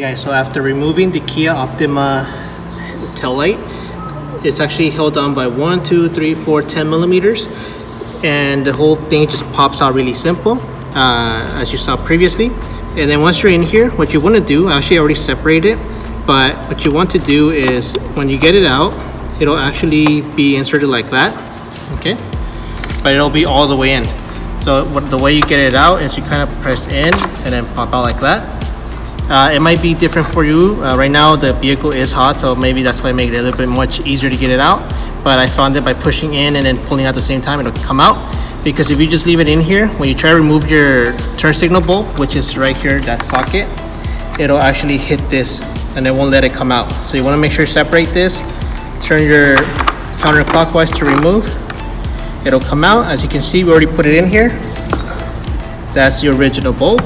guys, so after removing the Kia Optima tail light, it's actually held on by 1, 2, 3, 4, 10 millimeters, and the whole thing just pops out really simple, as you saw previously. And then once you're in here, what you want to do, I actually already separated it, but what you want to do is when you get it out, it'll actually be inserted like that, okay, but it'll be all the way in. So the way you get it out is you kind of press in and then pop out like that. It might be different for you. Right now the vehicle is hot, so maybe that's why I make it a little bit much easier to get it out. But I found that by pushing in and then pulling out at the same time, it'll come out. Because if you just leave it in here, when you try to remove your turn signal bulb, which is right here, that socket, it'll actually hit this and it won't let it come out. So you want to make sure you separate this, turn your counterclockwise to remove. It'll come out. As you can see, we already put it in here. That's the original bulb.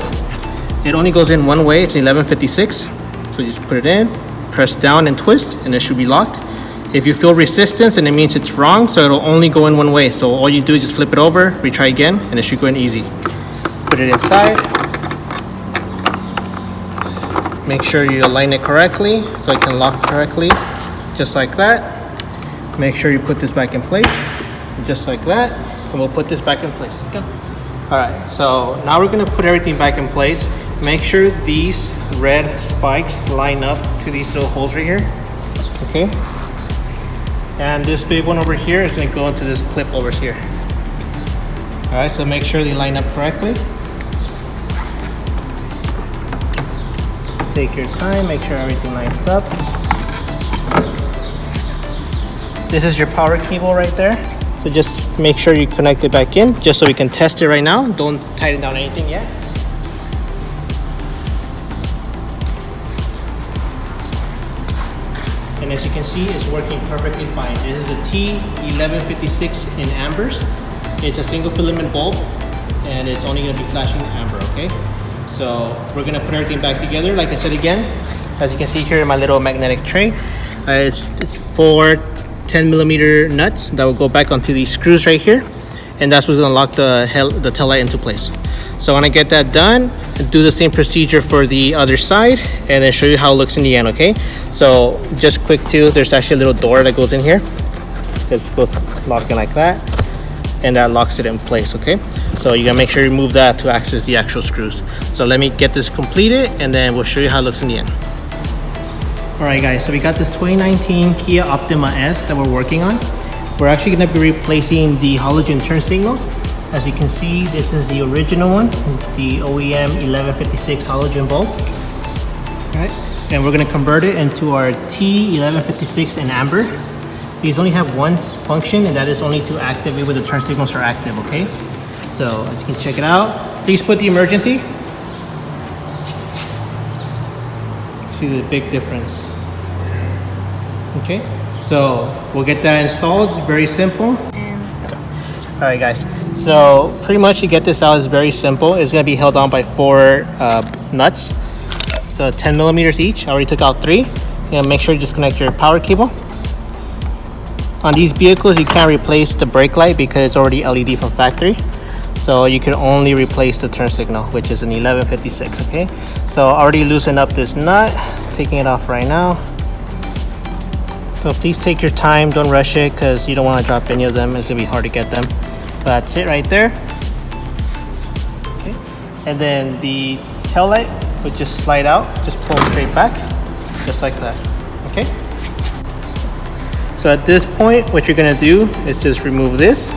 It only goes in one way. It's 1156. So you just put it in, press down and twist, and it should be locked. If you feel resistance, then it means it's wrong, so it'll only go in one way. So all you do is just flip it over, retry again, and it should go in easy. Put it inside. Make sure you align it correctly so it can lock correctly, just like that. Make sure you put this back in place, just like that, and we'll put this back in place. Okay. All right, so now we're gonna put everything back in place. Make sure these red spikes line up to these little holes right here, okay? And this big one over here is gonna go into this clip over here. All right, so make sure they line up correctly. Take your time, make sure everything lines up. This is your power cable right there. So just make sure you connect it back in, just so we can test it right now. Don't tighten down anything yet. And as you can see, it's working perfectly fine. This is a T1156 in ambers. It's a single filament bulb, and it's only gonna be flashing amber, okay? So we're gonna put everything back together. Like I said again, as you can see here in my little magnetic tray, it's 4 10 millimeter nuts that will go back onto these screws right here, and that's what's gonna lock the tail light into place. So I'm gonna get that done and do the same procedure for the other side, and then show you how it looks in the end, okay? So just quick too, there's actually a little door that goes in here. This goes locking like that, and that locks it in place, okay? So you gotta make sure you move that to access the actual screws. So let me get this completed, and then we'll show you how it looks in the end. All right guys, so we got this 2019 Kia Optima S that we're working on. We're actually gonna be replacing the halogen turn signals. As you can see, this is the original one, the OEM 1156 halogen bulb. All right, and we're gonna convert it into our T1156 in amber. These only have one function, and that is only to activate when the turn signals are active, okay? So as you can check it out, please put the emergency. See the big difference. Okay, so we'll get that installed. It's very simple. All right guys, so pretty much to get this out is very simple. It's gonna be held on by 4 nuts, so 10 millimeters each. I already took out 3. You're gonna make sure you disconnect your power cable. On these vehicles, you can't replace the brake light because it's already LED from factory. So you can only replace the turn signal, which is an 1156, okay? So I already loosened up this nut, taking it off right now. So please take your time, don't rush it, because you don't want to drop any of them. It's gonna be hard to get them. That's it right there. Okay, and then the tail light would just slide out, just pull straight back, just like that, okay? So at this point, what you're gonna do is just remove this.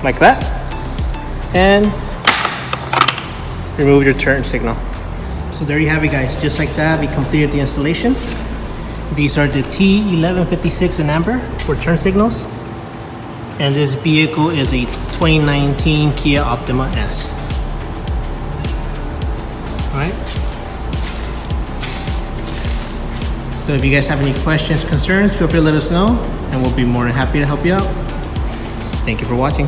Like that, and remove your turn signal. So there you have it guys, just like that we completed the installation. These are the T1156 in amber for turn signals, and this vehicle is a 2019 Kia Optima S. Alright, so if you guys have any questions, concerns, feel free to let us know, and we'll be more than happy to help you out. Thank you for watching.